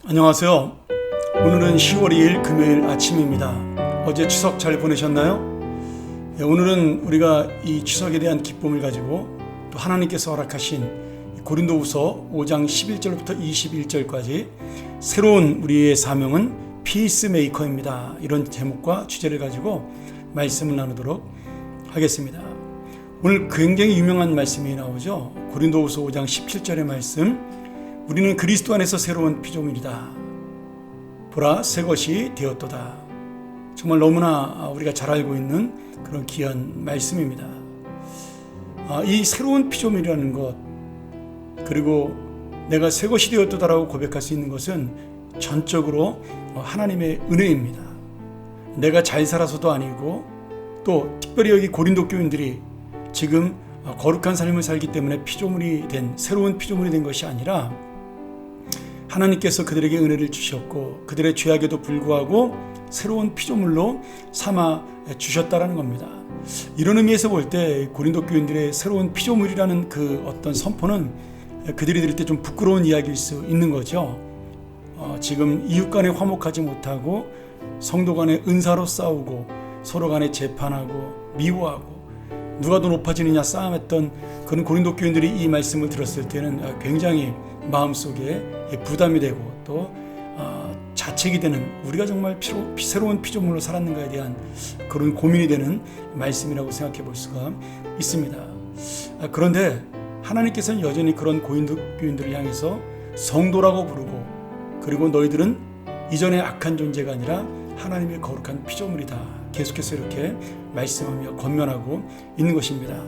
안녕하세요. 오늘은 10월 2일 금요일 아침입니다. 어제 추석 잘 보내셨나요? 오늘은 우리가 이 추석에 대한 기쁨을 가지고 또 하나님께서 허락하신 고린도후서 5장 11절부터 21절까지 새로운 우리의 사명은 피스메이커입니다. 이런 제목과 주제를 가지고 말씀을 나누도록 하겠습니다. 오늘 굉장히 유명한 말씀이 나오죠. 고린도후서 5장 17절의 말씀, 우리는 그리스도 안에서 새로운 피조물이다. 보라, 새 것이 되었도다. 정말 너무나 우리가 잘 알고 있는 그런 귀한 말씀입니다. 이 새로운 피조물이라는 것, 그리고 내가 새 것이 되었도다라고 고백할 수 있는 것은 전적으로 하나님의 은혜입니다. 내가 잘 살아서도 아니고, 또 특별히 여기 고린도 교인들이 지금 거룩한 삶을 살기 때문에 피조물이 된, 새로운 피조물이 된 것이 아니라 하나님께서 그들에게 은혜를 주셨고 그들의 죄악에도 불구하고 새로운 피조물로 삼아 주셨다라는 겁니다. 이런 의미에서 볼 때 고린도 교인들의 새로운 피조물이라는 그 어떤 선포는 그들이 들을 때 좀 부끄러운 이야기일 수 있는 거죠. 지금 이웃 간에 화목하지 못하고 성도 간에 은사로 싸우고 서로 간에 재판하고 미워하고 누가 더 높아지느냐 싸움했던 그런 고린도 교인들이 이 말씀을 들었을 때는 굉장히 마음속에 부담이 되고 또 자책이 되는, 우리가 정말 새로운 피조물로 살았는가에 대한 그런 고민이 되는 말씀이라고 생각해 볼 수가 있습니다. 그런데 하나님께서는 여전히 그런 고린도 교인들을 향해서 성도라고 부르고, 그리고 너희들은 이전에 악한 존재가 아니라 하나님의 거룩한 피조물이다, 계속해서 이렇게 말씀하며 권면하고 있는 것입니다.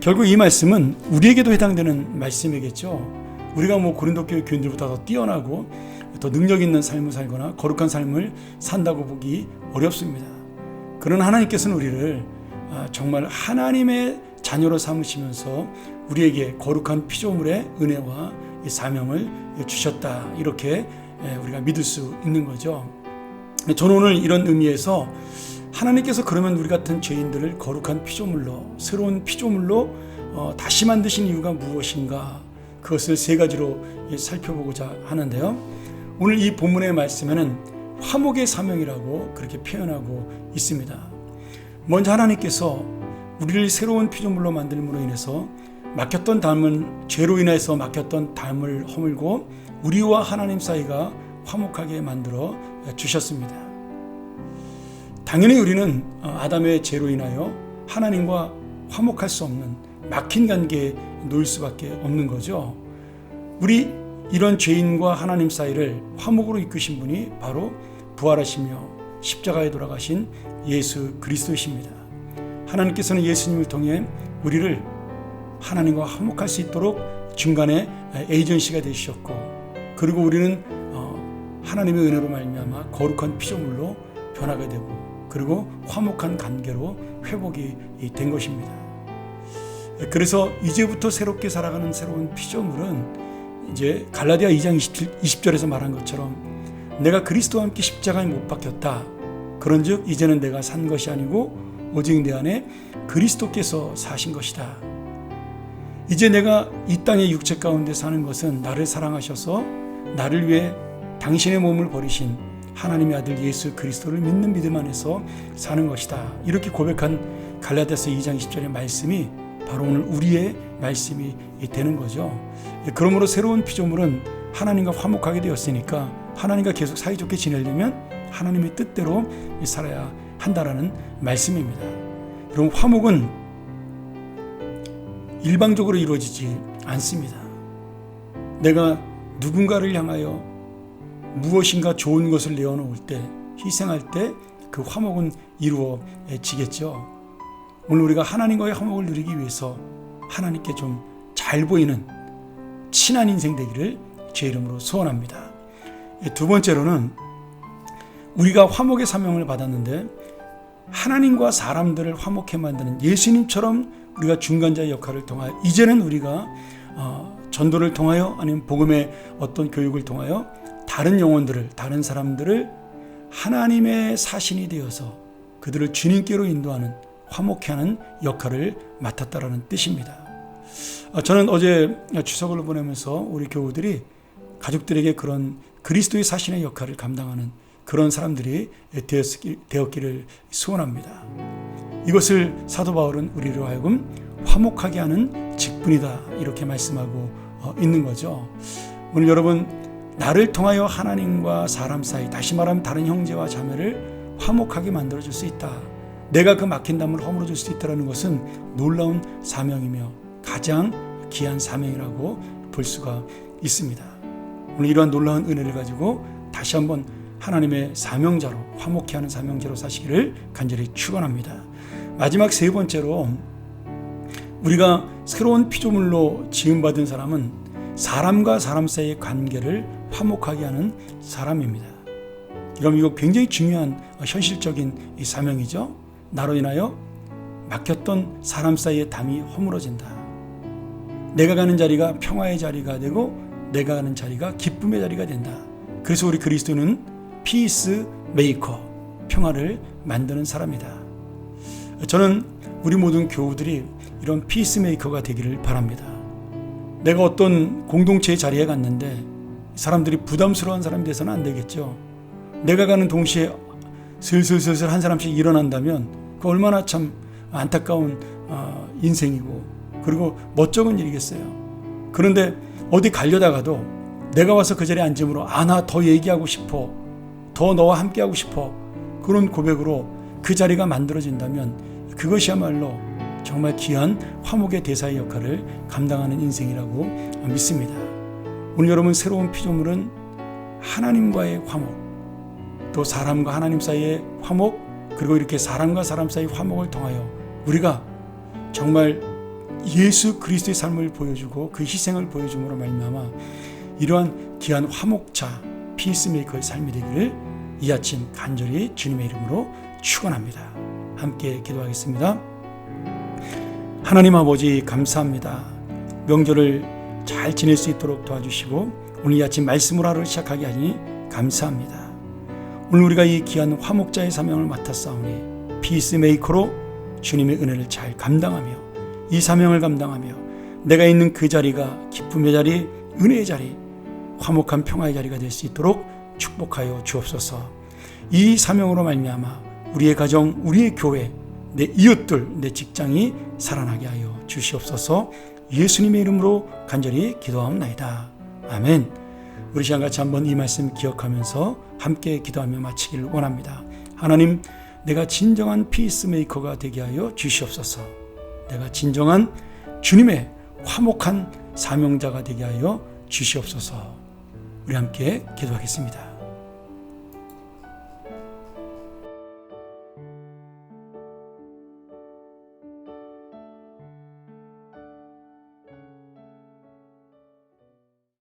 결국 이 말씀은 우리에게도 해당되는 말씀이겠죠. 우리가 고린도 교회 교인들보다 더 뛰어나고 더 능력 있는 삶을 살거나 거룩한 삶을 산다고 보기 어렵습니다. 그러나 하나님께서는 우리를 정말 하나님의 자녀로 삼으시면서 우리에게 거룩한 피조물의 은혜와 이 사명을 주셨다, 이렇게 우리가 믿을 수 있는 거죠. 저는 오늘 이런 의미에서 하나님께서 그러면 우리 같은 죄인들을 거룩한 피조물로, 새로운 피조물로 다시 만드신 이유가 무엇인가, 그것을 세 가지로 살펴보고자 하는데요. 오늘 이 본문의 말씀에는 화목의 사명이라고 그렇게 표현하고 있습니다. 먼저 하나님께서 우리를 새로운 피조물로 만들므로 인해서 맡겼던 담을, 죄로 인해서 맡겼던 담을 허물고 우리와 하나님 사이가 화목하게 만들어 주셨습니다. 당연히 우리는 아담의 죄로 인하여 하나님과 화목할 수 없는 막힌 관계에 놓일 수밖에 없는 거죠. 우리 이런 죄인과 하나님 사이를 화목으로 이끄신 분이 바로 부활하시며 십자가에 돌아가신 예수 그리스도이십니다. 하나님께서는 예수님을 통해 우리를 하나님과 화목할 수 있도록 중간에 에이전시가 되셨고, 그리고 우리는 하나님의 은혜로 말미암아 거룩한 피조물로 변하게 되고, 그리고 화목한 관계로 회복이 된 것입니다. 그래서 이제부터 새롭게 살아가는 새로운 피조물은 이제 갈라디아 2장 20절에서 말한 것처럼 내가 그리스도와 함께 십자가에 못 박혔다. 그런즉 이제는 내가 산 것이 아니고 오직 내 안에 그리스도께서 사신 것이다. 이제 내가 이 땅의 육체 가운데 사는 것은 나를 사랑하셔서 나를 위해 당신의 몸을 버리신 하나님의 아들 예수 그리스도를 믿는 믿음 안에서 사는 것이다. 이렇게 고백한 갈라디아서 2장 20절의 말씀이 바로 오늘 우리의 말씀이 되는 거죠. 그러므로 새로운 피조물은 하나님과 화목하게 되었으니까 하나님과 계속 사이좋게 지내려면 하나님의 뜻대로 살아야 한다라는 말씀입니다. 여러분, 화목은 일방적으로 이루어지지 않습니다. 내가 누군가를 향하여 무엇인가 좋은 것을 내어놓을 때, 희생할 때 그 화목은 이루어지겠죠. 오늘 우리가 하나님과의 화목을 누리기 위해서 하나님께 좀 잘 보이는 친한 인생 되기를 주의 이름으로 소원합니다. 두 번째로는 우리가 화목의 사명을 받았는데 하나님과 사람들을 화목해 만드는 예수님처럼 우리가 중간자의 역할을 통하여 이제는 우리가 전도를 통하여 아니면 복음의 어떤 교육을 통하여 다른 영혼들을, 다른 사람들을 하나님의 사신이 되어서 그들을 주님께로 인도하는, 화목해 하는 역할을 맡았다라는 뜻입니다. 저는 어제 추석을 보내면서 우리 교우들이 가족들에게 그런 그리스도의 사신의 역할을 감당하는 그런 사람들이 되었기를 소원합니다. 이것을 사도 바울은 우리로 하여금 화목하게 하는 직분이다 이렇게 말씀하고 있는 거죠. 오늘 여러분, 나를 통하여 하나님과 사람 사이, 다시 말하면 다른 형제와 자매를 화목하게 만들어줄 수 있다. 내가 그 막힌 담을 허물어줄 수 있다는 것은 놀라운 사명이며 가장 귀한 사명이라고 볼 수가 있습니다. 오늘 이러한 놀라운 은혜를 가지고 다시 한번 하나님의 사명자로, 화목케 하는 사명자로 사시기를 간절히 축원합니다. 마지막 세 번째로, 우리가 새로운 피조물로 지음받은 사람은 사람과 사람 사이의 관계를 화목하게 하는 사람입니다. 그럼 이거 굉장히 중요한 현실적인 이 사명이죠. 나로 인하여 막혔던 사람 사이의 담이 허물어진다. 내가 가는 자리가 평화의 자리가 되고 내가 가는 자리가 기쁨의 자리가 된다. 그래서 우리 그리스도는 피스 메이커, 평화를 만드는 사람이다. 저는 우리 모든 교우들이 이런 피스 메이커가 되기를 바랍니다. 내가 어떤 공동체의 자리에 갔는데 사람들이 부담스러운 사람이 돼서는 안 되겠죠. 내가 가는 동시에 슬슬 한 사람씩 일어난다면 그 얼마나 참 안타까운 인생이고, 그리고 멋쩍은 일이겠어요. 그런데 어디 가려다가도 내가 와서 그 자리에 앉음으로 나 더 얘기하고 싶어, 더 너와 함께하고 싶어, 그런 고백으로 그 자리가 만들어진다면 그것이야말로 정말 귀한 화목의 대사의 역할을 감당하는 인생이라고 믿습니다. 오늘 여러분, 새로운 피조물은 하나님과의 화목, 또 사람과 하나님 사이의 화목, 그리고 이렇게 사람과 사람 사이의 화목을 통하여 우리가 정말 예수 그리스도의 삶을 보여주고 그 희생을 보여줌으로 말미암아 이러한 귀한 화목자, 피스메이커의 삶이 되기를 이 아침 간절히 주님의 이름으로 축원합니다. 함께 기도하겠습니다. 하나님 아버지, 감사합니다. 명절을 잘 지낼 수 있도록 도와주시고 오늘 이 아침 말씀으로 하루를 시작하게 하니 감사합니다. 오늘 우리가 이 귀한 화목자의 사명을 맡았사오니 피스메이커로 주님의 은혜를 잘 감당하며 이 사명을 감당하며 내가 있는 그 자리가 기쁨의 자리, 은혜의 자리, 화목한 평화의 자리가 될 수 있도록 축복하여 주옵소서. 이 사명으로 말미암아 우리의 가정, 우리의 교회, 내 이웃들, 내 직장이 살아나게 하여 주시옵소서. 예수님의 이름으로 간절히 기도하옵나이다. 아멘. 우리 시간 같이 한번 이 말씀 기억하면서 함께 기도하며 마치기를 원합니다. 하나님, 내가 진정한 피스메이커가 되게 하여 주시옵소서. 내가 진정한 주님의 화목한 사명자가 되게 하여 주시옵소서. 우리 함께 기도하겠습니다.